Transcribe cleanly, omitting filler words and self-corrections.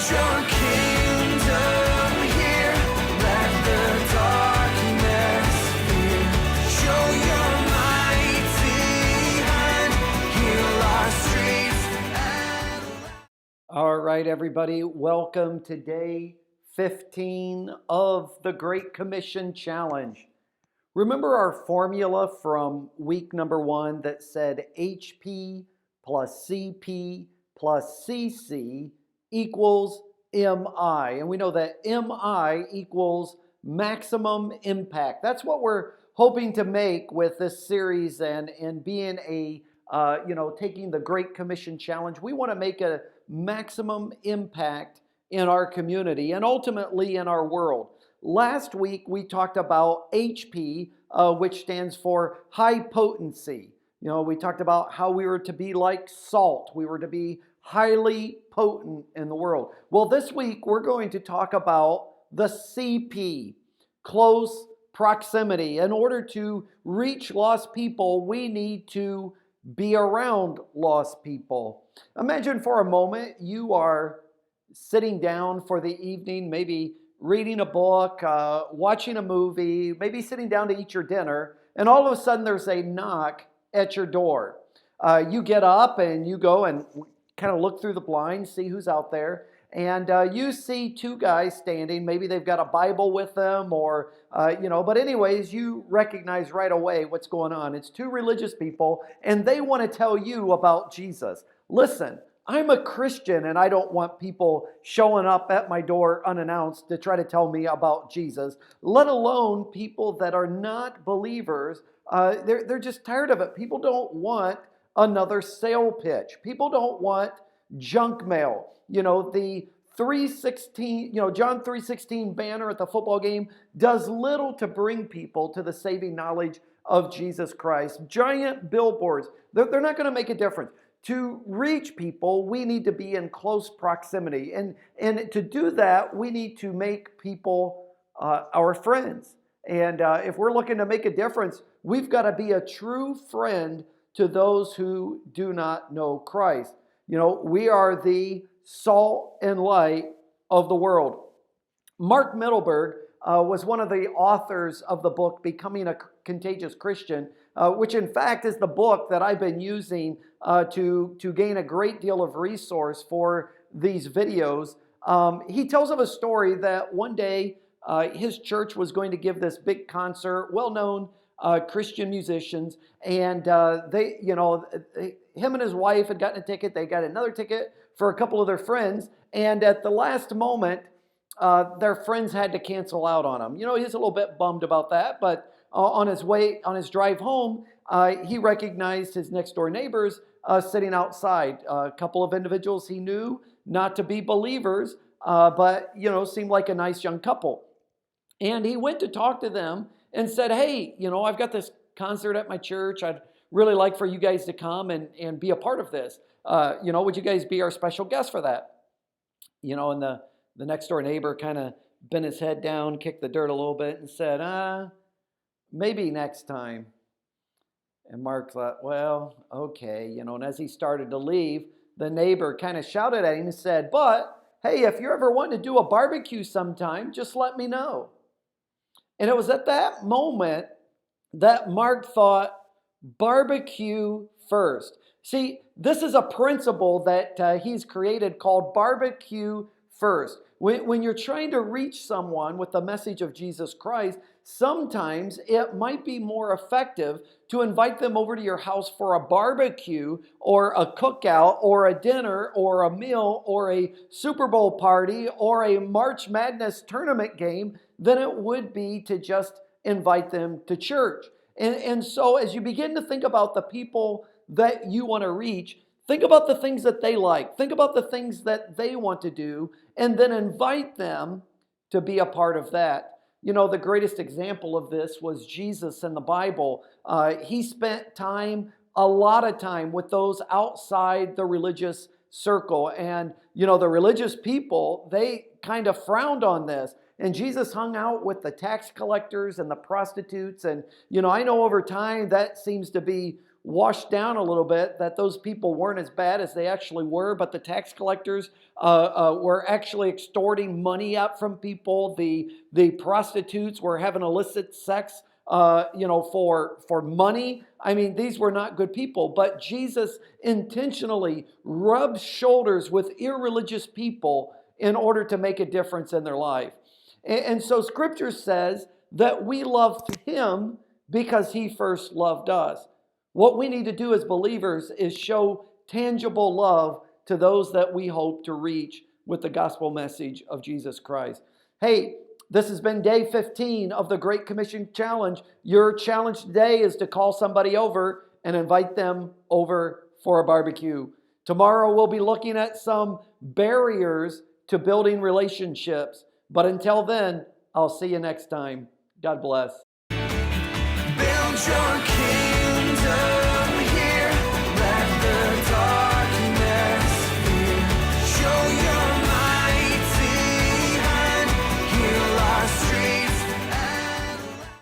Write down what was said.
your kingdom here. Let the darkness fear. Show your mighty hand. Heal our streets. All right, everybody, welcome to day 15 of the Great Commission Challenge. Remember our formula from week number 1 that said HP plus CP plus CC equals MI. And we know that MI equals maximum impact. That's what we're hoping to make with this series and being taking the Great Commission Challenge. We want to make a maximum impact in our community and ultimately in our world. Last week we talked about HP, which stands for high potency. We talked about how we were to be like salt. We were to be highly potent in the world. Well, this week we're going to talk about the CP, close proximity. In order to reach lost people, we need to be around lost people. Imagine for a moment you are sitting down for the evening, maybe reading a book, watching a movie, maybe sitting down to eat your dinner, and all of a sudden there's a knock at your door. You get up and you go and kind of look through the blinds, see who's out there, and you see 2 guys standing. Maybe they've got a Bible with them but anyways, you recognize right away what's going on. It's 2 religious people, and they want to tell you about Jesus. Listen, I'm a Christian, and I don't want people showing up at my door unannounced to try to tell me about Jesus, let alone people that are not believers. They're just tired of it. People don't want another sale pitch. People don't want junk mail. The 3:16, John 3:16 banner at the football game does little to bring people to the saving knowledge of Jesus Christ. Giant billboards, they're not going to make a difference. To reach people, we need to be in close proximity. And to do that, we need to make people our friends. And if we're looking to make a difference, we've got to be a true friend to those who do not know Christ. We are the salt and light of the world. Mark Mittelberg was one of the authors of the book, Becoming a Contagious Christian, which in fact is the book that I've been using to gain a great deal of resource for these videos. He tells of a story that one day his church was going to give this big concert, well-known Christian musicians, and him and his wife had gotten a ticket. They got another ticket for a couple of their friends, and at the last moment, their friends had to cancel out on him. He's a little bit bummed about that, but on his drive home, he recognized his next door neighbors sitting outside. A couple of individuals he knew not to be believers, but seemed like a nice young couple. And he went to talk to them and said, "Hey, I've got this concert at my church. I'd really like for you guys to come and be a part of this. Would you guys be our special guest for that?" And the next door neighbor kind of bent his head down, kicked the dirt a little bit, and said, "Maybe next time." And Mark thought, well, okay, and as he started to leave, the neighbor kind of shouted at him and said, "But, hey, if you ever want to do a barbecue sometime, just let me know." And it was at that moment that Mark thought, barbecue first. See, this is a principle that he's created called barbecue first. When you're trying to reach someone with the message of Jesus Christ, sometimes it might be more effective to invite them over to your house for a barbecue or a cookout or a dinner or a meal or a Super Bowl party or a March Madness tournament game than it would be to just invite them to church. And so as you begin to think about the people that you want to reach, think about the things that they like. Think about the things that they want to do, and then invite them to be a part of that. The greatest example of this was Jesus in the Bible. He spent a lot of time with those outside the religious circle. And, the religious people, they kind of frowned on this. And Jesus hung out with the tax collectors and the prostitutes. And, I know over time that seems to be washed down a little bit, that those people weren't as bad as they actually were, but the tax collectors were actually extorting money out from people. The prostitutes were having illicit sex, for money. I mean, these were not good people, but Jesus intentionally rubbed shoulders with irreligious people in order to make a difference in their life. And so Scripture says that we love Him because He first loved us. What we need to do as believers is show tangible love to those that we hope to reach with the gospel message of Jesus Christ. Hey, this has been day 15 of the Great Commission Challenge. Your challenge today is to call somebody over and invite them over for a barbecue. Tomorrow we'll be looking at some barriers to building relationships. But until then, I'll see you next time. God bless. Build your